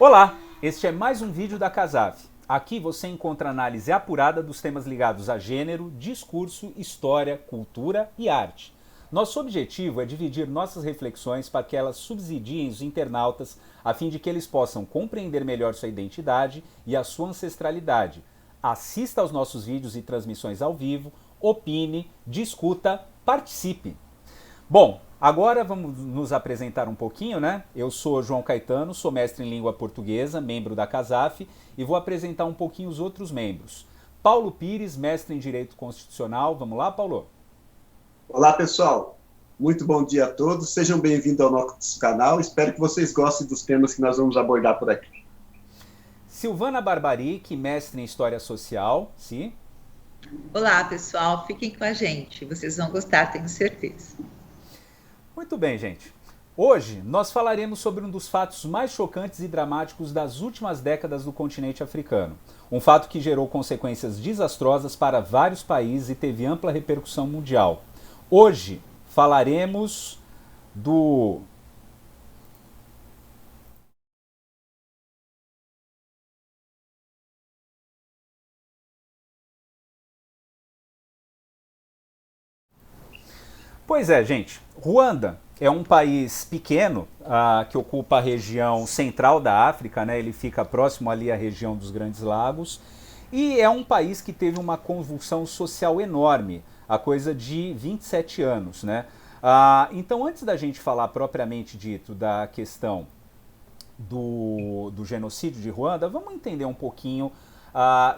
Olá, este é mais um vídeo da Casaf. Aqui você encontra análise apurada dos temas ligados a gênero, discurso, história, cultura e arte. Nosso objetivo é dividir nossas reflexões para que elas subsidiem os internautas a fim de que eles possam compreender melhor sua identidade e a sua ancestralidade. Assista aos nossos vídeos e transmissões ao vivo, opine, discuta, participe. Bom, agora vamos nos apresentar um pouquinho, né? Eu sou João Caetano, sou mestre em língua portuguesa, membro da Casaf, e vou apresentar um pouquinho os outros membros. Paulo Pires, mestre em Direito Constitucional. Vamos lá, Paulo? Olá, pessoal. Muito bom dia a todos. Sejam bem-vindos ao nosso canal. Espero que vocês gostem dos temas que nós vamos abordar por aqui. Silvana Barbaric, mestre em História Social. Sim. Olá, pessoal. Fiquem com a gente. Vocês vão gostar, tenho certeza. Muito bem, gente. Hoje nós falaremos sobre um dos fatos mais chocantes e dramáticos das últimas décadas do continente africano. Um fato que gerou consequências desastrosas para vários países e teve ampla repercussão mundial. Hoje falaremos do... Pois é, gente. Ruanda é um país pequeno que ocupa a região central da África, né? Ele fica próximo ali à região dos Grandes Lagos. E é um país que teve uma convulsão social enorme, a coisa de 27 anos, né? Então, antes da gente falar propriamente dito da questão do genocídio de Ruanda, vamos entender um pouquinho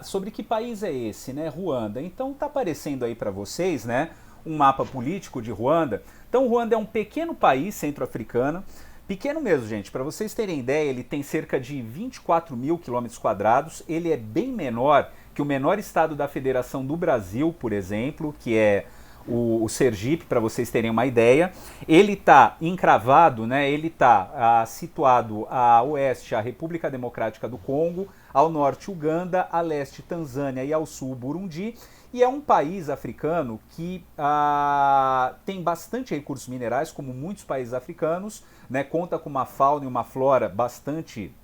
sobre que país é esse, né? Ruanda. Então, tá aparecendo aí para vocês, né? Um mapa político de Ruanda. Então, Ruanda é um pequeno país centro-africano, pequeno mesmo, gente. Para vocês terem ideia, ele tem cerca de 24 mil quilômetros quadrados. Ele é bem menor que o menor estado da Federação do Brasil, por exemplo, que é o Sergipe, para vocês terem uma ideia. Ele está encravado, né? Ele está situado a oeste a República Democrática do Congo, ao norte Uganda, a leste Tanzânia e ao sul Burundi. E é um país africano que tem bastante recursos minerais, como muitos países africanos, né? Conta com uma fauna e uma flora bastante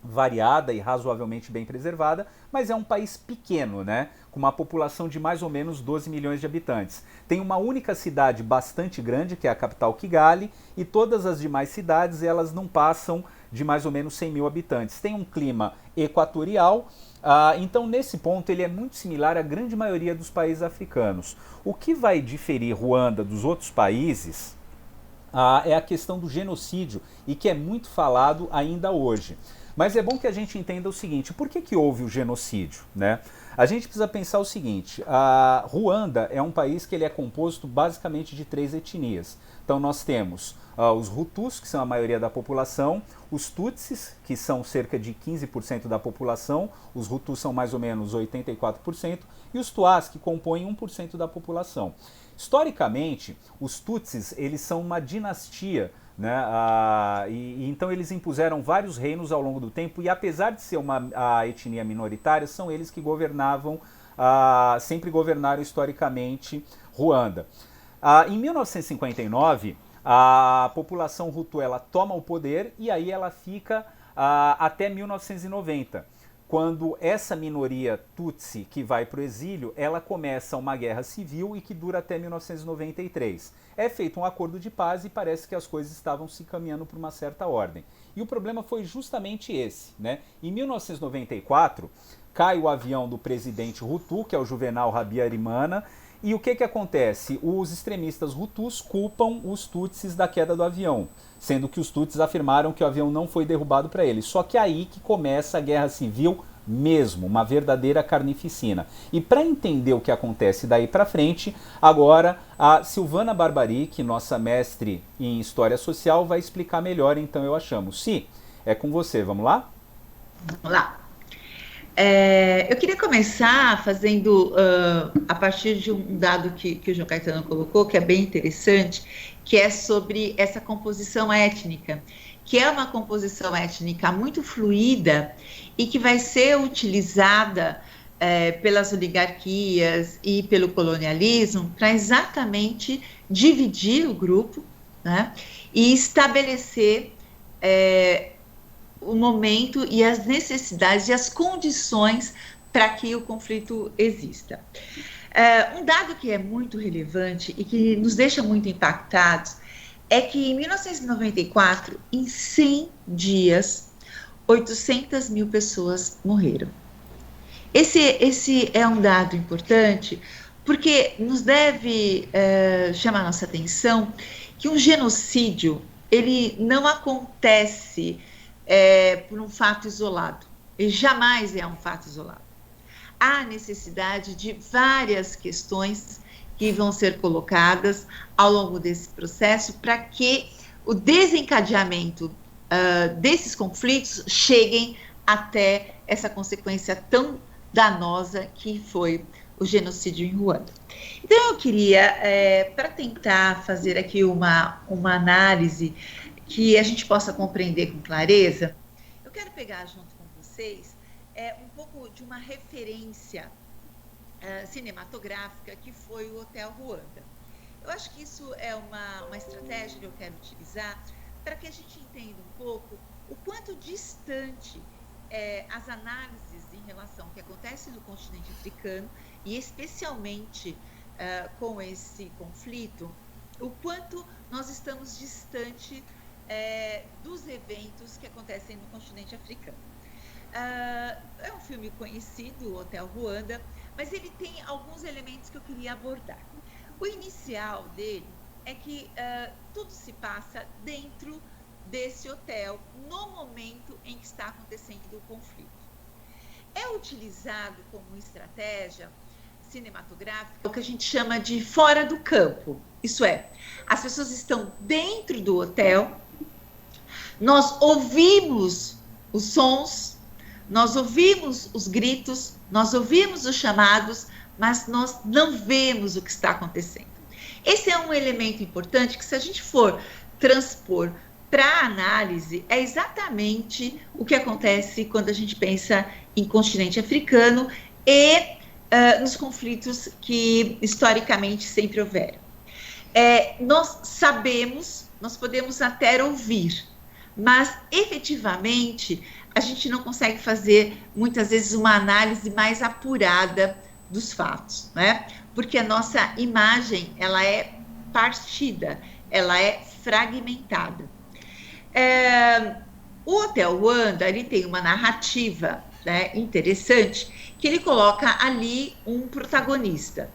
variada e razoavelmente bem preservada, mas é um país pequeno, né? Com uma população de mais ou menos 12 milhões de habitantes. Tem uma única cidade bastante grande, que é a capital Kigali, e todas as demais cidades elas não passam de mais ou menos 100 mil habitantes. Tem um clima equatorial, então nesse ponto ele é muito similar à grande maioria dos países africanos. O que vai diferir Ruanda dos outros países é a questão do genocídio, e que é muito falado ainda hoje. Mas é bom que a gente entenda o seguinte: por que houve o genocídio, né? A gente precisa pensar o seguinte: a Ruanda é um país que ele é composto basicamente de 3 etnias. Então nós temos os Hutus, que são a maioria da população, os Tutsis, que são cerca de 15% da população, os Hutus são mais ou menos 84%, e os Tuás, que compõem 1% da população. Historicamente, os Tutsis eles são uma dinastia, né? Então eles impuseram vários reinos ao longo do tempo, e apesar de ser uma etnia minoritária, são eles que governavam, sempre governaram historicamente Ruanda. Em 1959, a população Hutu ela toma o poder, e aí ela fica até 1990. Quando essa minoria Tutsi que vai para o exílio, ela começa uma guerra civil e que dura até 1993. É feito um acordo de paz e parece que as coisas estavam se caminhando por uma certa ordem. E o problema foi justamente esse, né? Em 1994, cai o avião do presidente Hutu, que é o Juvenal Habyarimana, e o que acontece? Os extremistas Hutus culpam os Tutsis da queda do avião, sendo que os Tutsis afirmaram que o avião não foi derrubado para eles. Só que é aí que começa a guerra civil mesmo, uma verdadeira carnificina. E para entender o que acontece daí para frente, agora a Silvana Barbaric, nossa mestre em História Social, vai explicar melhor, então eu achamos. Si, é com você, vamos lá? Vamos lá. Eu queria começar fazendo, a partir de um dado que o João Caetano colocou, que é bem interessante, que é sobre essa composição étnica, que é uma composição étnica muito fluida e que vai ser utilizada pelas oligarquias e pelo colonialismo para exatamente dividir o grupo, né, e estabelecer o momento e as necessidades e as condições para que o conflito exista. Um dado que é muito relevante e que nos deixa muito impactados é que em 1994, em 100 dias, 800 mil pessoas morreram. Esse é um dado importante porque nos deve chamar nossa atenção que um genocídio ele não acontece por um fato isolado. Ele jamais é um fato isolado. Há necessidade de várias questões que vão ser colocadas ao longo desse processo para que o desencadeamento desses conflitos cheguem até essa consequência tão danosa que foi o genocídio em Ruanda. Então eu queria, para tentar fazer aqui uma análise que a gente possa compreender com clareza, eu quero pegar junto com vocês um pouco de uma referência cinematográfica que foi o Hotel Ruanda. Eu acho que isso é uma estratégia que eu quero utilizar para que a gente entenda um pouco o quanto distante as análises em relação ao que acontece no continente africano e especialmente com esse conflito, o quanto nós estamos distante dos eventos que acontecem no continente africano. É um filme conhecido, o Hotel Ruanda, mas ele tem alguns elementos que eu queria abordar. O inicial dele é que tudo se passa dentro desse hotel, no momento em que está acontecendo o conflito. É utilizado como estratégia cinematográfica o que a gente chama de fora do campo. Isso é, as pessoas estão dentro do hotel, nós ouvimos os sons, nós ouvimos os gritos, nós ouvimos os chamados, mas nós não vemos o que está acontecendo. Esse é um elemento importante que, se a gente for transpor para a análise, é exatamente o que acontece quando a gente pensa em continente africano e nos conflitos que historicamente sempre houveram. Nós sabemos, nós podemos até ouvir, mas efetivamente a gente não consegue fazer muitas vezes uma análise mais apurada dos fatos, né? Porque a nossa imagem ela é partida, ela é fragmentada. O Hotel Ruanda ele tem uma narrativa, né, interessante, que ele coloca ali um protagonista.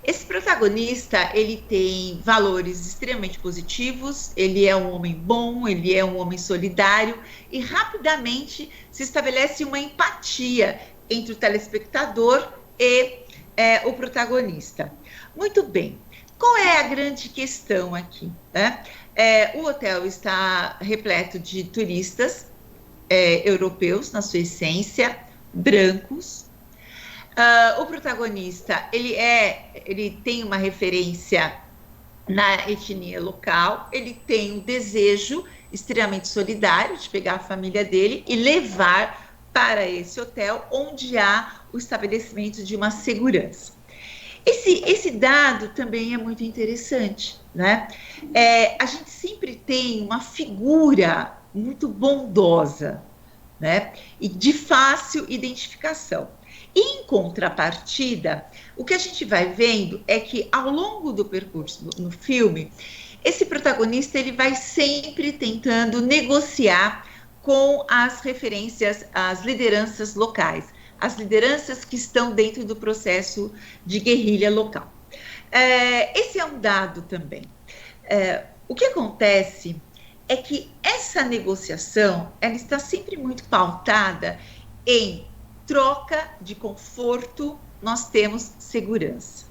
Esse protagonista ele tem valores extremamente positivos, ele é um homem bom, ele é um homem solidário e rapidamente se estabelece uma empatia entre o telespectador e o protagonista. Muito bem, qual é a grande questão aqui, né? O hotel está repleto de turistas europeus, na sua essência, brancos. O protagonista, ele tem uma referência na etnia local, ele tem um desejo extremamente solidário de pegar a família dele e levar para esse hotel, onde há o estabelecimento de uma segurança. Esse dado também é muito interessante, né? A gente sempre tem uma figura muito bondosa, né? E de fácil identificação. Em contrapartida, o que a gente vai vendo é que ao longo do percurso no filme, esse protagonista ele vai sempre tentando negociar com as referências, as lideranças locais, as lideranças que estão dentro do processo de guerrilha local. Esse é um dado também. O que acontece é que essa negociação ela está sempre muito pautada em troca de conforto, nós temos segurança.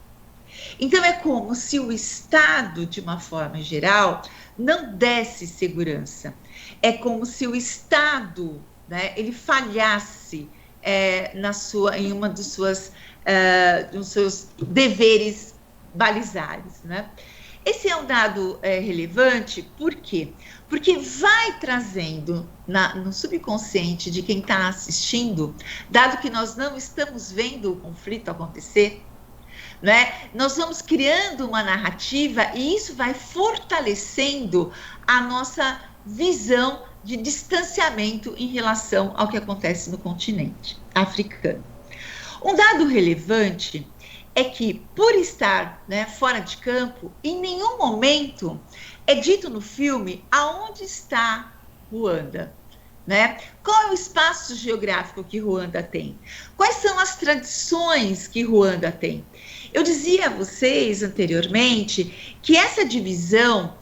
Então, é como se o Estado, de uma forma geral, não desse segurança. É como se o Estado, né, ele falhasse em uma dos seus deveres balizares, né? Esse é um dado relevante, por quê? Porque vai trazendo no subconsciente de quem está assistindo, dado que nós não estamos vendo o conflito acontecer, né? Nós vamos criando uma narrativa e isso vai fortalecendo a nossa visão de distanciamento em relação ao que acontece no continente africano. Um dado relevante é que, por estar, né, fora de campo, em nenhum momento é dito no filme aonde está Ruanda, né? Qual é o espaço geográfico que Ruanda tem? Quais são as tradições que Ruanda tem? Eu dizia a vocês anteriormente que essa divisão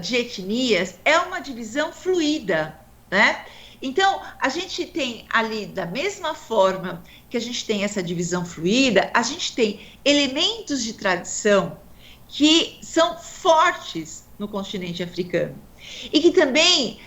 de etnias é uma divisão fluida, né? Então, a gente tem ali, da mesma forma que a gente tem essa divisão fluida, a gente tem elementos de tradição que são fortes no continente africano e que também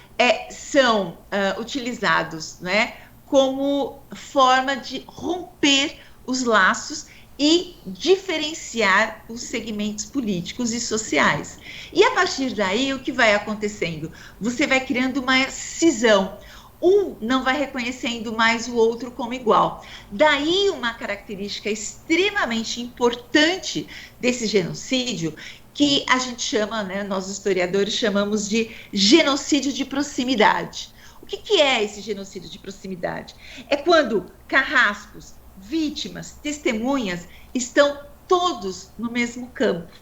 são utilizados, né, como forma de romper os laços e diferenciar os segmentos políticos e sociais. E a partir daí, o que vai acontecendo? Você vai criando uma cisão. Um não vai reconhecendo mais o outro como igual. Daí uma característica extremamente importante desse genocídio, que a gente chama, né, nós historiadores chamamos de genocídio de proximidade. O que é esse genocídio de proximidade? É quando carrascos, vítimas, testemunhas estão todos no mesmo campo.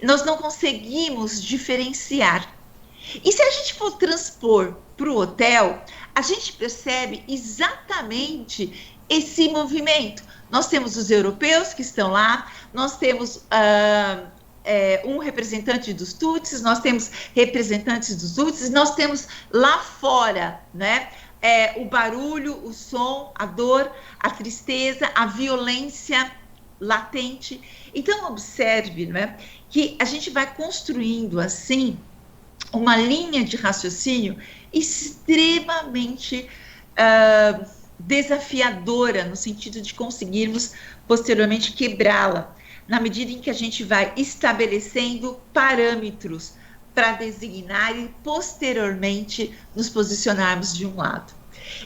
Nós não conseguimos diferenciar. E se a gente for transpor para o hotel, a gente percebe exatamente esse movimento. Nós temos os europeus que estão lá, nós temos um representante dos Tutsis, nós temos representantes dos Tutsis, nós temos lá fora, né, o barulho, o som, a dor, a tristeza, a violência latente. Então, observe, né, que a gente vai construindo, assim, uma linha de raciocínio extremamente desafiadora, no sentido de conseguirmos, posteriormente, quebrá-la, na medida em que a gente vai estabelecendo parâmetros para designar e, posteriormente, nos posicionarmos de um lado.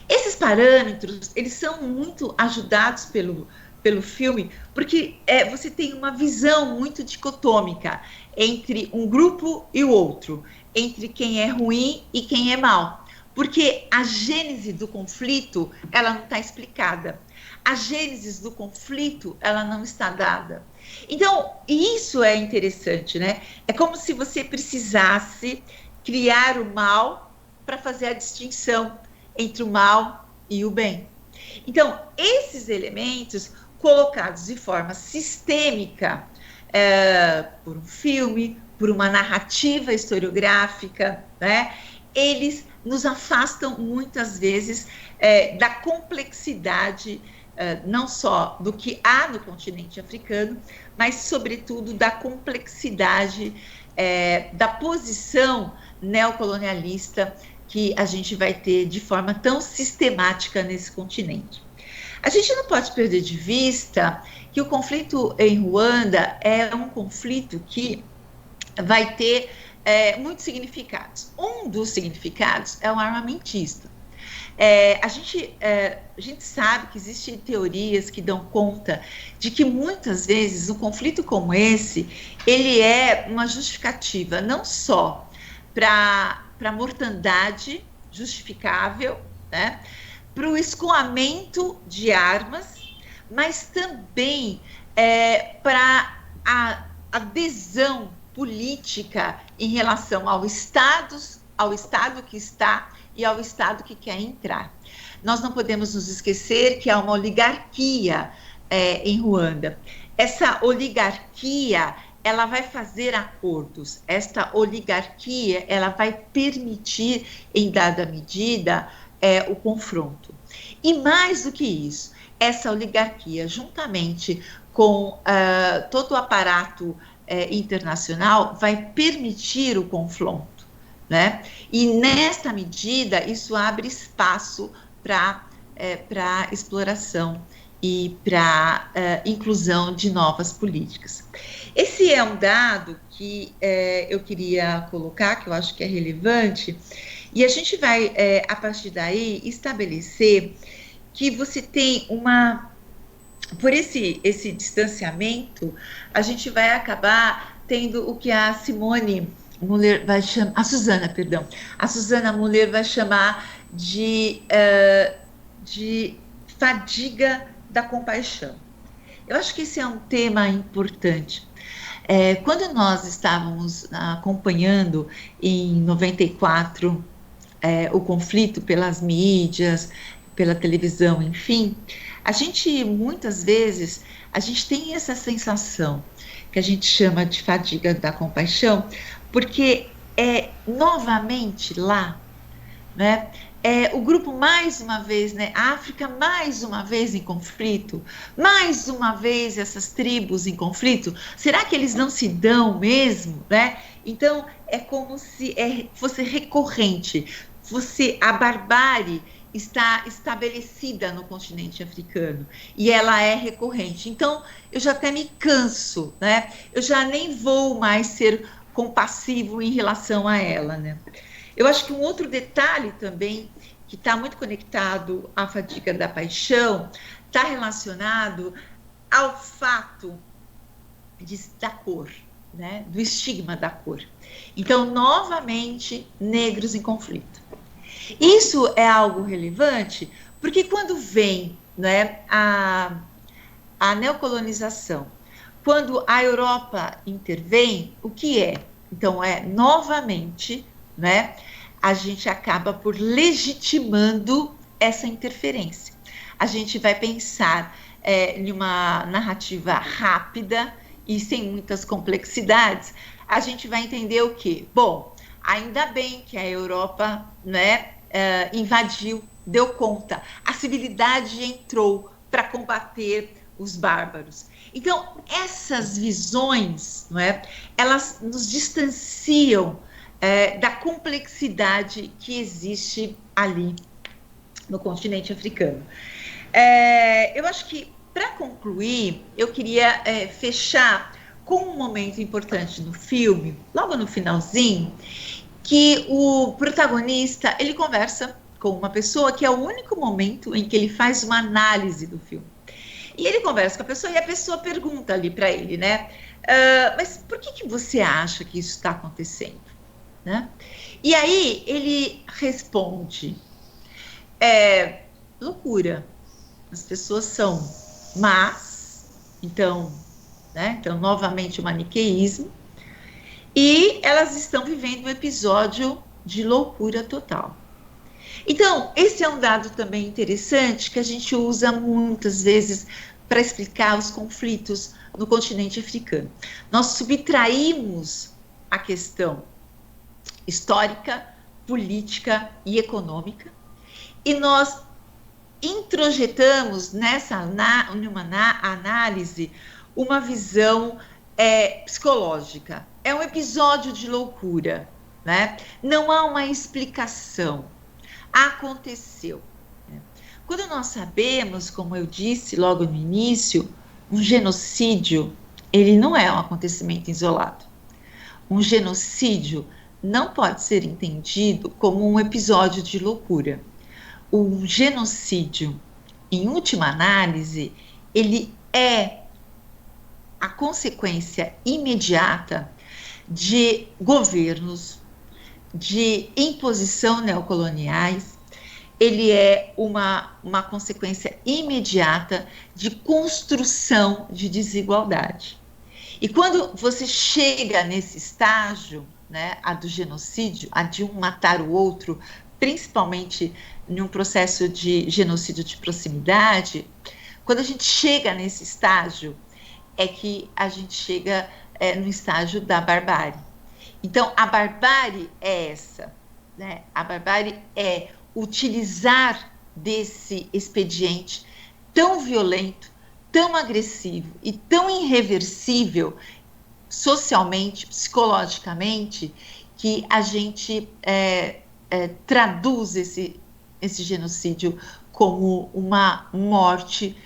Esses parâmetros, eles são muito ajudados pelo filme, porque você tem uma visão muito dicotômica entre um grupo e o outro, entre quem é ruim e quem é mau, porque a gênese do conflito, ela não está explicada. A gênese do conflito, ela não está dada. Então, isso é interessante, né? É como se você precisasse criar o mal para fazer a distinção entre o mal e o bem. Então, esses elementos colocados de forma sistêmica por um filme, por uma narrativa historiográfica, né? Eles nos afastam muitas vezes da complexidade, não só do que há no continente africano, mas, sobretudo, da complexidade da posição neocolonialista que a gente vai ter de forma tão sistemática nesse continente. A gente não pode perder de vista que o conflito em Ruanda é um conflito que vai ter muitos significados. Um dos significados é o armamentista. A gente sabe que existem teorias que dão conta de que muitas vezes um conflito como esse, ele é uma justificativa não só para a mortandade justificável, né, para o escoamento de armas, mas também para a adesão política em relação ao Estado que está e ao Estado que quer entrar. Nós não podemos nos esquecer que há uma oligarquia em Ruanda. Essa oligarquia, ela vai fazer acordos. Esta oligarquia, ela vai permitir, em dada medida, o confronto. E mais do que isso, essa oligarquia, juntamente com todo o aparato internacional, vai permitir o confronto, né? E, nesta medida, isso abre espaço para exploração e para inclusão de novas políticas. Esse é um dado que eu queria colocar, que eu acho que é relevante, e a gente vai, a partir daí, estabelecer que você tem uma por esse distanciamento, a gente vai acabar tendo o que a Simone Müller vai chamar, a Susana Müller vai chamar de fadiga da compaixão. Eu acho que esse é um tema importante. Quando nós estávamos acompanhando em 94 o conflito pelas mídias, pela televisão, enfim, a gente muitas vezes a gente tem essa sensação que a gente chama de fadiga da compaixão, porque novamente lá, né? O grupo mais uma vez, né? A África mais uma vez em conflito, mais uma vez essas tribos em conflito. Será que eles não se dão mesmo, né? Então é como se fosse recorrente. A barbárie está estabelecida no continente africano e ela é recorrente. Então eu já até me canso, né? Eu já nem vou mais ser compassivo em relação a ela, né? Eu acho que um outro detalhe também que está muito conectado à fadiga da paixão está relacionado ao fato da cor, né? Do estigma da cor. Então, novamente, negros em conflito. Isso é algo relevante porque quando vem, né, a neocolonização, quando a Europa intervém, o que é? Então, novamente, né, a gente acaba por legitimando essa interferência. A gente vai pensar em uma narrativa rápida e sem muitas complexidades. A gente vai entender o quê? Bom, ainda bem que a Europa, né, invadiu, deu conta. A civilidade entrou para combater os bárbaros. Então, essas visões, não é, elas nos distanciam da complexidade que existe ali no continente africano. Eu acho que, para concluir, eu queria fechar com um momento importante no filme, logo no finalzinho, que o protagonista, ele conversa com uma pessoa que é o único momento em que ele faz uma análise do filme. E ele conversa com a pessoa e a pessoa pergunta ali para ele, né? Mas por que você acha que isso está acontecendo? Né? E aí ele responde, loucura, as pessoas são más, então, né? Então novamente o maniqueísmo, e elas estão vivendo um episódio de loucura total. Então, esse é um dado também interessante que a gente usa muitas vezes para explicar os conflitos no continente africano. Nós subtraímos a questão histórica, política e econômica, e nós introjetamos numa análise uma visão psicológica. É um episódio de loucura, né? Não há uma explicação. Aconteceu. Quando nós sabemos, como eu disse logo no início, um genocídio, ele não é um acontecimento isolado. Um genocídio não pode ser entendido como um episódio de loucura. O genocídio, em última análise, ele é a consequência imediata de governos, de imposição neocoloniais, ele é uma consequência imediata de construção de desigualdade. E quando você chega nesse estágio, né, a do genocídio, a de um matar o outro, principalmente num processo de genocídio de proximidade, quando a gente chega nesse estágio, é que a gente chega no estágio da barbárie. Então, a barbárie é essa, né? A barbárie é utilizar desse expediente tão violento, tão agressivo e tão irreversível socialmente, psicologicamente, que a gente traduz esse genocídio como uma morte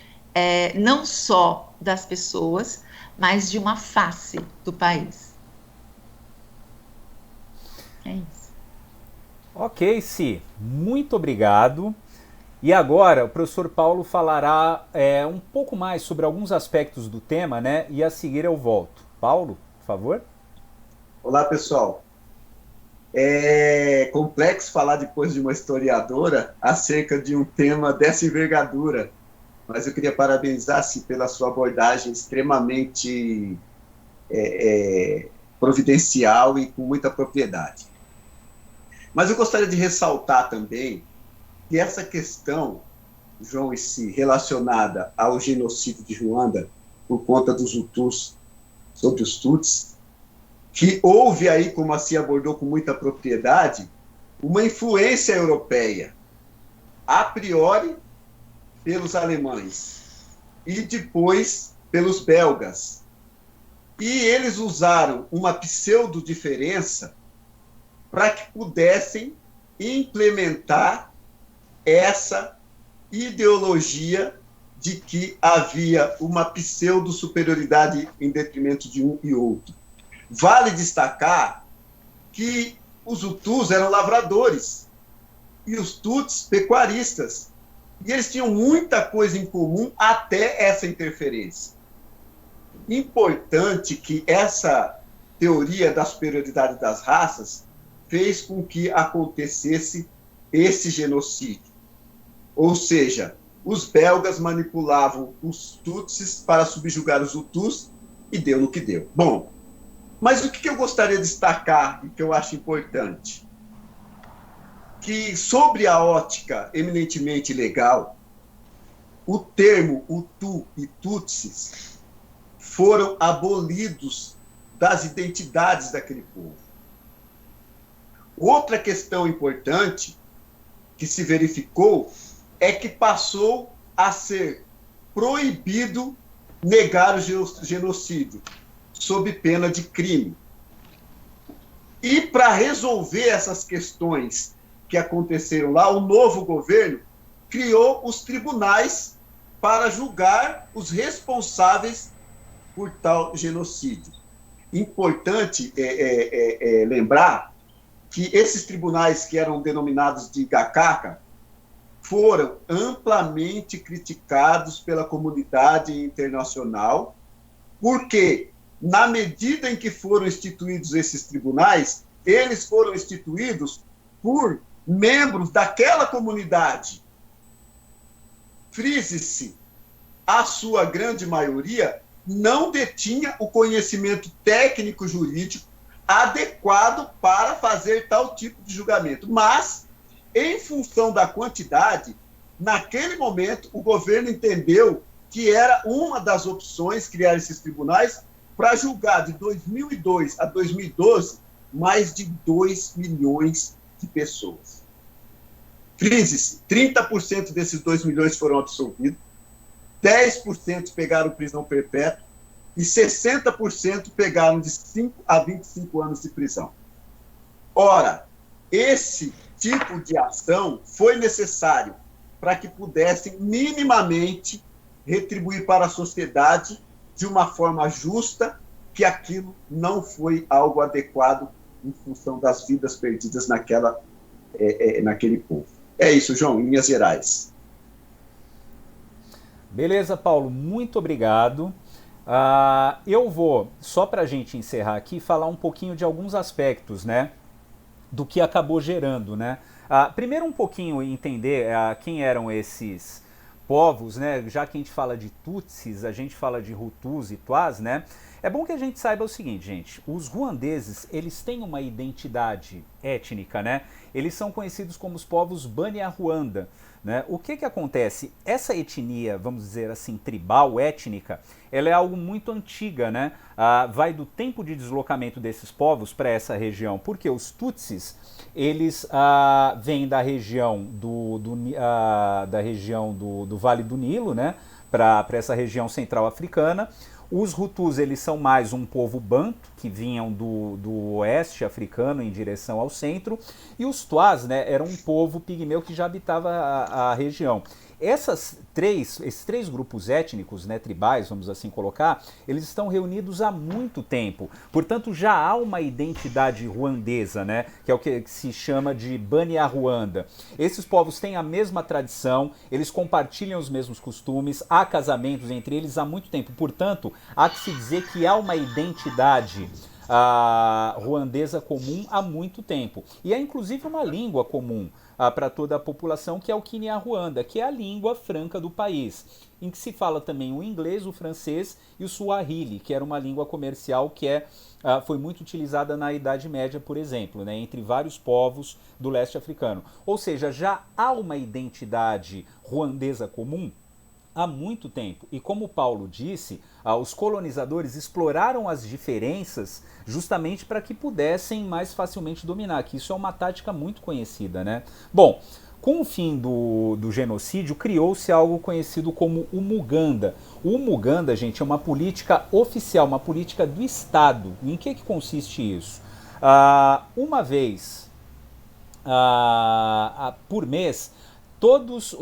não só das pessoas, mas de uma face do país. É isso. Ok, Si, muito obrigado. E agora o professor Paulo falará um pouco mais sobre alguns aspectos do tema, né? E a seguir eu volto. Paulo, por favor. Olá, pessoal. É complexo falar depois de uma historiadora acerca de um tema dessa envergadura, mas eu queria parabenizar-se pela sua abordagem extremamente providencial e com muita propriedade. Mas eu gostaria de ressaltar também que essa questão, João, relacionada ao genocídio de Ruanda por conta dos Hutus sobre os Tutsis, que houve aí, como assim abordou com muita propriedade, uma influência europeia, a priori pelos alemães e depois pelos belgas. E eles usaram uma pseudo-diferença para que pudessem implementar essa ideologia de que havia uma pseudo-superioridade em detrimento de um e outro. Vale destacar que os Hutus eram lavradores e os Tutsis pecuaristas. E eles tinham muita coisa em comum até essa interferência. Importante que essa teoria da superioridade das raças fez com que acontecesse esse genocídio. Ou seja, os belgas manipulavam os Tutsis para subjugar os Hutus e deu no que deu. Bom, mas o que eu gostaria de destacar e que eu acho importante? Que sobre a ótica eminentemente legal, o termo Hutu e Tutsis foram abolidos das identidades daquele povo. Outra questão importante que se verificou é que passou a ser proibido negar o genocídio, sob pena de crime. E para resolver essas questões que aconteceram lá, o novo governo criou os tribunais para julgar os responsáveis por tal genocídio. Importante lembrar que esses tribunais, que eram denominados de Gakaka, foram amplamente criticados pela comunidade internacional, porque, na medida em que foram instituídos esses tribunais, eles foram instituídos por membros daquela comunidade. Frise-se, a sua grande maioria não detinha o conhecimento técnico-jurídico adequado para fazer tal tipo de julgamento. Mas, em função da quantidade, naquele momento, o governo entendeu que era uma das opções criar esses tribunais para julgar de 2002 a 2012 mais de 2 milhões de pessoas. Frise-se, 30% desses 2 milhões foram absolvidos, 10% pegaram prisão perpétua e 60% pegaram de 5 a 25 anos de prisão. Ora, esse tipo de ação foi necessário para que pudessem minimamente retribuir para a sociedade de uma forma justa, que aquilo não foi algo adequado em função das vidas perdidas naquele povo. É isso, João, em linhas gerais. Beleza, Paulo, muito obrigado. Eu vou, só para a gente encerrar aqui, falar um pouquinho de alguns aspectos, né, do que acabou gerando, né? Primeiro um pouquinho entender quem eram esses povos, né? Já que a gente fala de Tutsis, a gente fala de Hutus e Tuás, né? É bom que a gente saiba o seguinte, gente, os ruandeses, eles têm uma identidade étnica, né? Eles são conhecidos como os povos Banyarwanda, né? O que acontece? Essa etnia, vamos dizer assim, tribal, étnica, ela é algo muito antiga, né? Vai do tempo de deslocamento desses povos para essa região, porque os Tutsis, eles vêm da região do Vale do Nilo, né? Para essa região central africana. Os Hutus, eles são mais um povo banto, que vinham do oeste africano em direção ao centro, e os Tuás, né, eram um povo pigmeu que já habitava a região. esses três grupos étnicos, né, tribais, vamos assim colocar, eles estão reunidos há muito tempo. Portanto, já há uma identidade ruandesa, né, que é o que se chama de Banyarwanda. Esses povos têm a mesma tradição, eles compartilham os mesmos costumes, há casamentos entre eles há muito tempo. Portanto, há que se dizer que há uma identidade ruandesa comum há muito tempo. E é inclusive uma língua comum para toda a população, que é o Kinyarwanda, que é a língua franca do país, em que se fala também o inglês, o francês e o Swahili, que era uma língua comercial que foi muito utilizada na Idade Média, por exemplo, né, entre vários povos do leste africano. Ou seja, já há uma identidade ruandesa comum há muito tempo. E como Paulo disse, os colonizadores exploraram as diferenças justamente para que pudessem mais facilmente dominar, que isso é uma tática muito conhecida, né? Bom, com o fim do genocídio, criou-se algo conhecido como o Muganda. O Muganda, gente, é uma política oficial, uma política do Estado. Em que consiste isso? Uma vez por mês, todas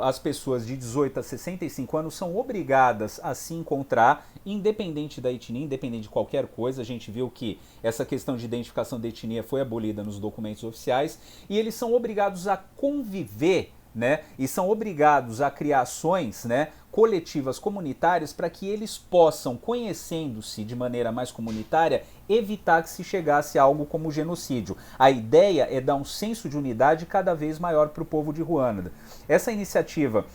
as pessoas de 18 a 65 anos são obrigadas a se encontrar, independente da etnia, independente de qualquer coisa. A gente viu que essa questão de identificação de etnia foi abolida nos documentos oficiais, e eles são obrigados a conviver, né, e são obrigados a criar ações, né, coletivas comunitárias para que eles possam, conhecendo-se de maneira mais comunitária, evitar que se chegasse a algo como o genocídio. A ideia é dar um senso de unidade cada vez maior para o povo de Ruanda. Essa iniciativa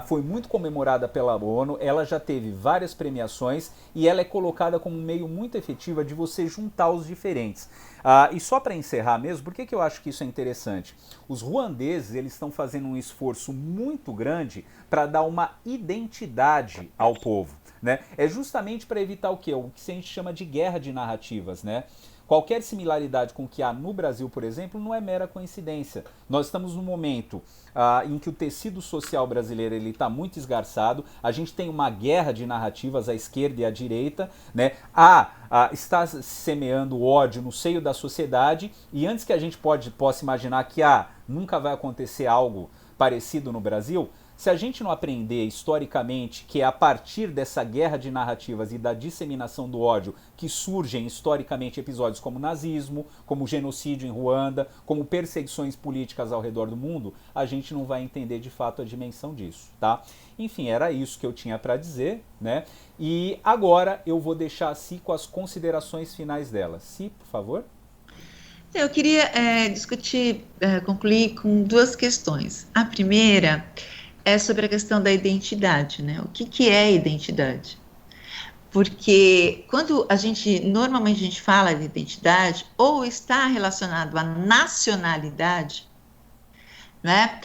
foi muito comemorada pela ONU, ela já teve várias premiações e ela é colocada como um meio muito efetivo de você juntar os diferentes. E só para encerrar mesmo, por que eu acho que isso é interessante? Os ruandeses, eles estão fazendo um esforço muito grande para dar uma identidade ao povo, né? É justamente para evitar o quê? O que a gente chama de guerra de narrativas, né? Qualquer similaridade com o que há no Brasil, por exemplo, não é mera coincidência. Nós estamos num momento em que o tecido social brasileiro está muito esgarçado, a gente tem uma guerra de narrativas à esquerda e à direita, né? Está semeando ódio no seio da sociedade, e antes que a gente possa imaginar que nunca vai acontecer algo parecido no Brasil, se a gente não aprender historicamente que é a partir dessa guerra de narrativas e da disseminação do ódio que surgem historicamente episódios como nazismo, como genocídio em Ruanda, como perseguições políticas ao redor do mundo, a gente não vai entender de fato a dimensão disso, tá? Enfim, era isso que eu tinha para dizer, né? E agora eu vou deixar a Si com as considerações finais dela. Si, por favor. Eu queria concluir com duas questões. A primeira é sobre a questão da identidade, né? O que é identidade? Porque quando normalmente a gente fala de identidade, ou está relacionado à nacionalidade, né?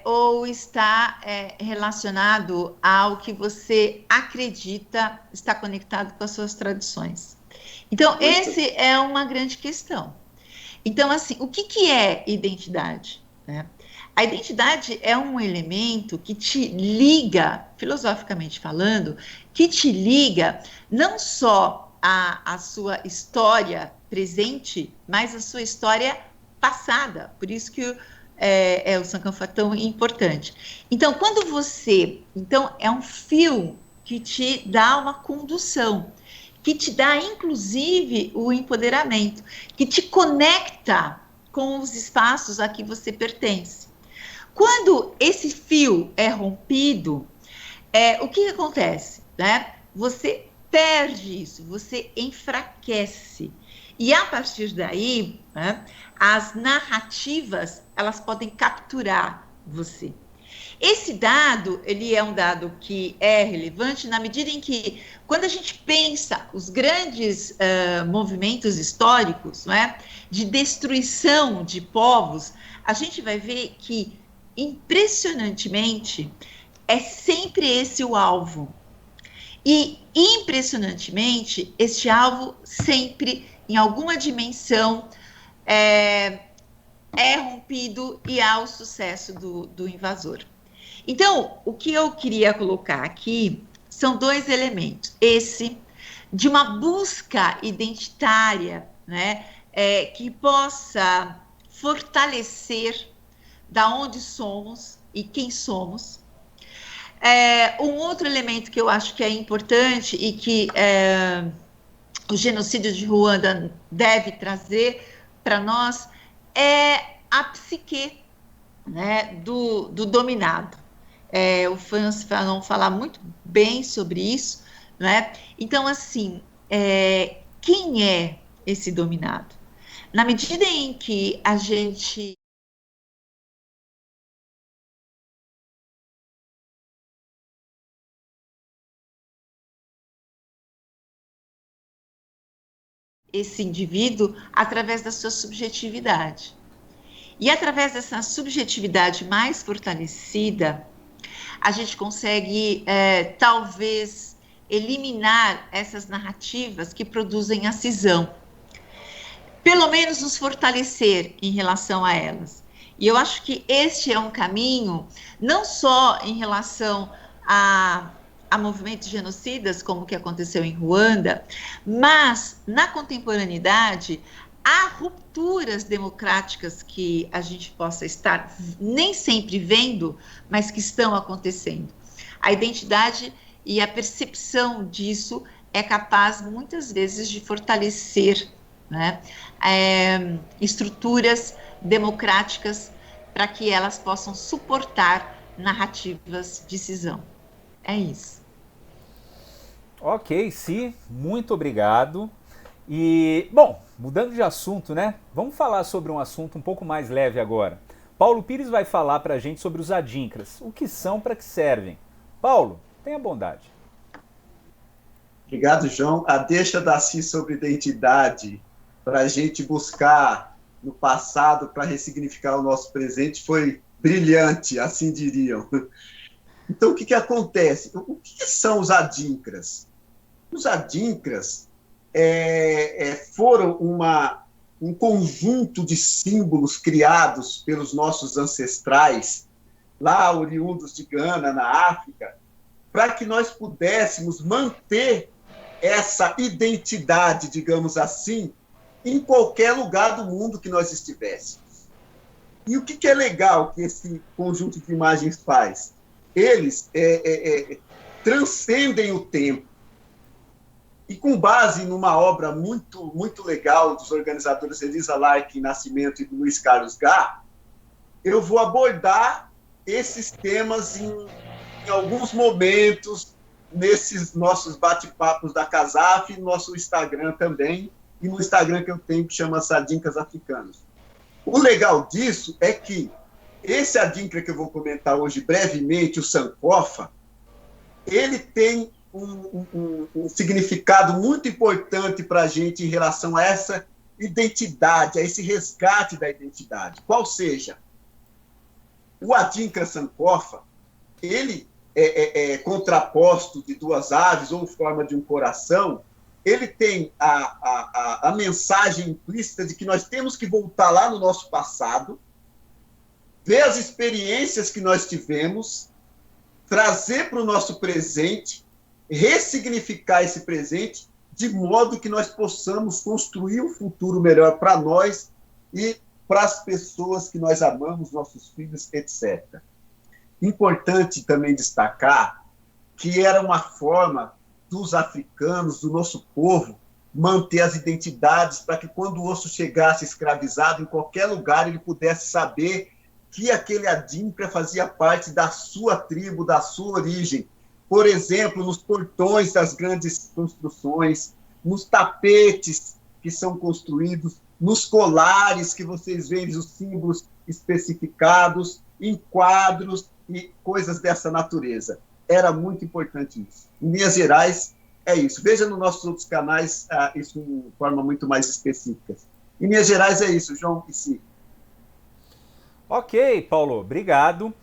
Ou está relacionado ao que você acredita, está conectado com as suas tradições. Então, essa é uma grande questão. Então, assim, o que é identidade, né? A identidade é um elemento que te liga, filosoficamente falando, que te liga não só à sua história presente, mas à sua história passada. Por isso que o Sankofa é tão importante. Então, é um fio que te dá uma condução, que te dá, inclusive, o empoderamento, que te conecta com os espaços a que você pertence. Quando esse fio é rompido, o que acontece, né? Você perde isso, você enfraquece. E a partir daí, né, as narrativas, elas podem capturar você. Esse dado, ele é um dado que é relevante na medida em que, quando a gente pensa os grandes movimentos históricos, né, de destruição de povos, a gente vai ver que, impressionantemente, é sempre esse o alvo. E, impressionantemente, este alvo sempre, em alguma dimensão, é rompido e há o sucesso do invasor. Então, o que eu queria colocar aqui são dois elementos. Esse, de uma busca identitária, né, que possa fortalecer da onde somos, e quem somos. Um outro elemento que eu acho que é importante e que o genocídio de Ruanda deve trazer para nós é a psique, né, do dominado. O Franz Fanon fala muito bem sobre isso, né? Então, assim, quem é esse dominado? Na medida em que a gente esse indivíduo através da sua subjetividade. E através dessa subjetividade mais fortalecida, a gente consegue, talvez, eliminar essas narrativas que produzem a cisão. Pelo menos nos fortalecer em relação a elas. E eu acho que este é um caminho, não só em relação a movimentos genocidas, como o que aconteceu em Ruanda, mas na contemporaneidade há rupturas democráticas que a gente possa estar nem sempre vendo, mas que estão acontecendo. A identidade e a percepção disso é capaz, muitas vezes, de fortalecer, né, estruturas democráticas para que elas possam suportar narrativas de cisão. É isso. Ok, sim, muito obrigado. E, bom, mudando de assunto, né? Vamos falar sobre um assunto um pouco mais leve agora. Paulo Pires vai falar para a gente sobre os adinkras. O que são, para que servem? Paulo, tenha bondade. Obrigado, João. A deixa da CI sobre identidade para a gente buscar no passado para ressignificar o nosso presente foi brilhante, assim diriam. Então, o que acontece? O que são os adinkras? Os adinkras foram um conjunto de símbolos criados pelos nossos ancestrais, lá oriundos de Gana, na África, para que nós pudéssemos manter essa identidade, digamos assim, em qualquer lugar do mundo que nós estivéssemos. E o que é legal que esse conjunto de imagens faz? Eles transcendem o tempo. E com base numa obra muito, muito legal dos organizadores Elisa Larkin Nascimento e Luiz Carlos Gá, eu vou abordar esses temas em alguns momentos, nesses nossos bate-papos da CASAF, no nosso Instagram também, e no Instagram que eu tenho, que chama Adinkras Africanos. O legal disso é que esse adinkra que eu vou comentar hoje brevemente, o Sankofa, ele tem um significado muito importante para a gente em relação a essa identidade, a esse resgate da identidade. Qual seja, o Adinkra Sankofa, ele é contraposto de duas aves ou forma de um coração, ele tem a mensagem implícita de que nós temos que voltar lá no nosso passado, ver as experiências que nós tivemos, trazer para o nosso presente, ressignificar esse presente, de modo que nós possamos construir um futuro melhor para nós e para as pessoas que nós amamos, nossos filhos, etc. Importante também destacar que era uma forma dos africanos, do nosso povo, manter as identidades para que quando o osso chegasse escravizado, em qualquer lugar, ele pudesse saber que aquele adinkra fazia parte da sua tribo, da sua origem. Por exemplo, nos portões das grandes construções, nos tapetes que são construídos, nos colares que vocês veem os símbolos especificados, em quadros e coisas dessa natureza. Era muito importante isso. Em Minas Gerais, é isso. Veja nos nossos outros canais isso de forma muito mais específica. Em Minas Gerais é isso, João e Si. Ok, Paulo, obrigado.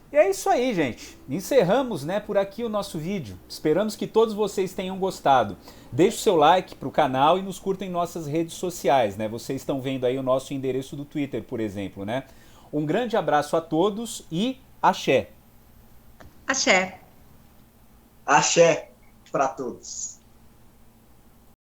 E é isso aí, gente. Encerramos, né, por aqui o nosso vídeo. Esperamos que todos vocês tenham gostado. Deixe o seu like para o canal e nos curta em nossas redes sociais, né? Vocês estão vendo aí o nosso endereço do Twitter, por exemplo, né? Um grande abraço a todos e axé. Axé. Axé para todos.